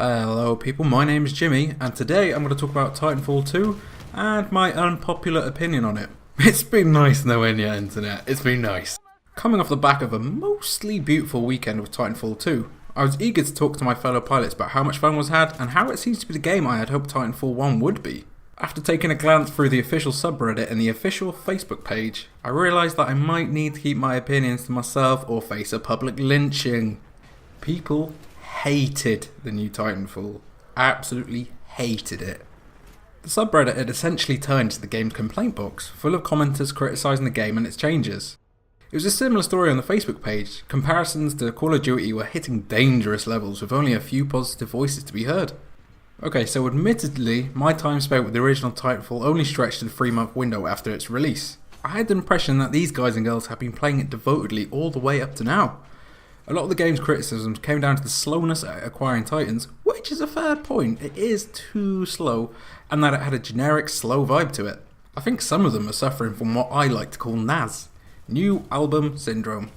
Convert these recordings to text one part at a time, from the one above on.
Hello people, my name is Jimmy, and today I'm going to talk about Titanfall 2 and my unpopular opinion on it. It's been nice knowing your internet, it's been nice. Coming off the back of a mostly beautiful weekend with Titanfall 2, I was eager to talk to my fellow pilots about how much fun was had and how it seems to be the game I had hoped Titanfall 1 would be. After taking a glance through the official subreddit and the official Facebook page, I realised that I might need to keep my opinions to myself or face a public lynching. People hated the new Titanfall. Absolutely hated it. The subreddit had essentially turned into the game's complaint box, full of commenters criticising the game and its changes. It was a similar story on the Facebook page. Comparisons to Call of Duty were hitting dangerous levels with only a few positive voices to be heard. Okay, so admittedly, my time spent with the original Titanfall only stretched to the 3-month window after its release. I had the impression that these guys and girls have been playing it devotedly all the way up to now. A lot of the game's criticisms came down to the slowness at acquiring Titans, which is a fair point, it is too slow, and that it had a generic slow vibe to it. I think some of them are suffering from what I like to call NAS, New Album Syndrome.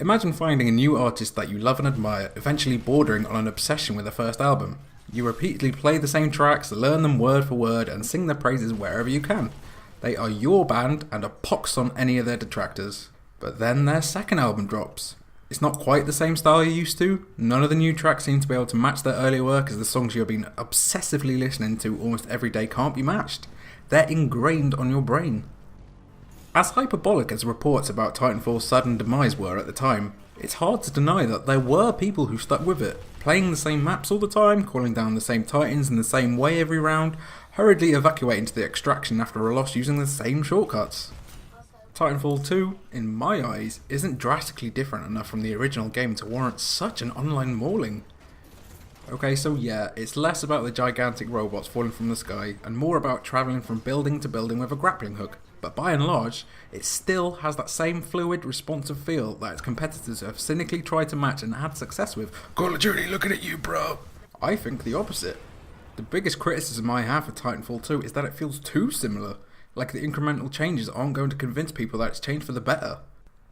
Imagine finding a new artist that you love and admire, eventually bordering on an obsession with their first album. You repeatedly play the same tracks, learn them word for word, and sing their praises wherever you can. They are your band and a pox on any of their detractors. But then their second album drops. It's not quite the same style you're used to. None of the new tracks seem to be able to match their earlier work, as the songs you've been obsessively listening to almost every day can't be matched. They're ingrained on your brain. As hyperbolic as reports about Titanfall's sudden demise were at the time, it's hard to deny that there were people who stuck with it, playing the same maps all the time, calling down the same Titans in the same way every round, hurriedly evacuating to the extraction after a loss using the same shortcuts. Titanfall 2, in my eyes, isn't drastically different enough from the original game to warrant such an online mauling. Okay, so yeah, it's less about the gigantic robots falling from the sky and more about travelling from building to building with a grappling hook, but by and large, it still has that same fluid, responsive feel that its competitors have cynically tried to match and had success with. Call of Duty looking at you, bro! I think the opposite. The biggest criticism I have for Titanfall 2 is that it feels too similar. Like the incremental changes aren't going to convince people that it's changed for the better.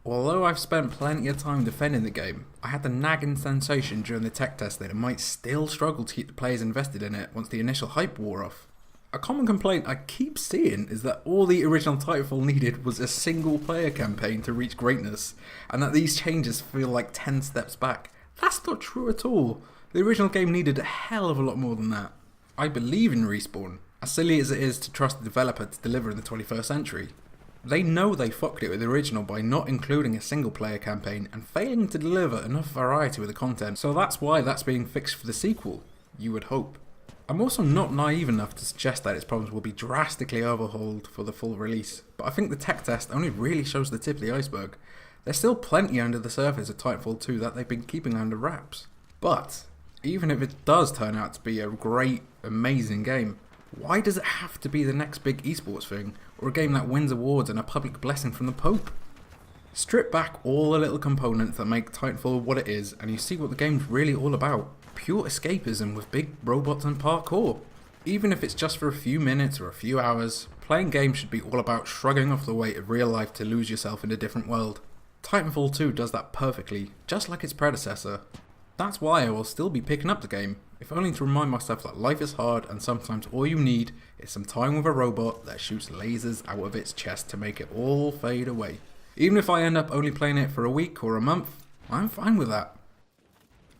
Although I've spent plenty of time defending the game, I had the nagging sensation during the tech test that it might still struggle to keep the players invested in it once the initial hype wore off. A common complaint I keep seeing is that all the original Titanfall needed was a single player campaign to reach greatness, and that these changes feel like 10 steps back. That's not true at all. The original game needed a hell of a lot more than that. I believe in Respawn, as silly as it is to trust the developer to deliver in the 21st century. They know they fucked it with the original by not including a single player campaign and failing to deliver enough variety with the content, so that's why that's being fixed for the sequel, you would hope. I'm also not naive enough to suggest that its problems will be drastically overhauled for the full release, but I think the tech test only really shows the tip of the iceberg. There's still plenty under the surface of Titanfall 2 that they've been keeping under wraps. But, even if it does turn out to be a great, amazing game, why does it have to be the next big esports thing, or a game that wins awards and a public blessing from the Pope? Strip back all the little components that make Titanfall what it is, and you see what the game's really all about. Pure escapism with big robots and parkour. Even if it's just for a few minutes or a few hours, playing games should be all about shrugging off the weight of real life to lose yourself in a different world. Titanfall 2 does that perfectly, just like its predecessor. That's why I will still be picking up the game, if only to remind myself that life is hard and sometimes all you need is some time with a robot that shoots lasers out of its chest to make it all fade away. Even if I end up only playing it for a week or a month, I'm fine with that.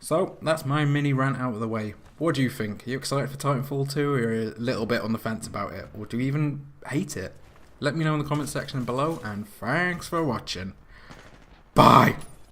So, that's my mini rant out of the way. What do you think? Are you excited for Titanfall 2 or are you a little bit on the fence about it? Or do you even hate it? Let me know in the comment section below, and thanks for watching. Bye!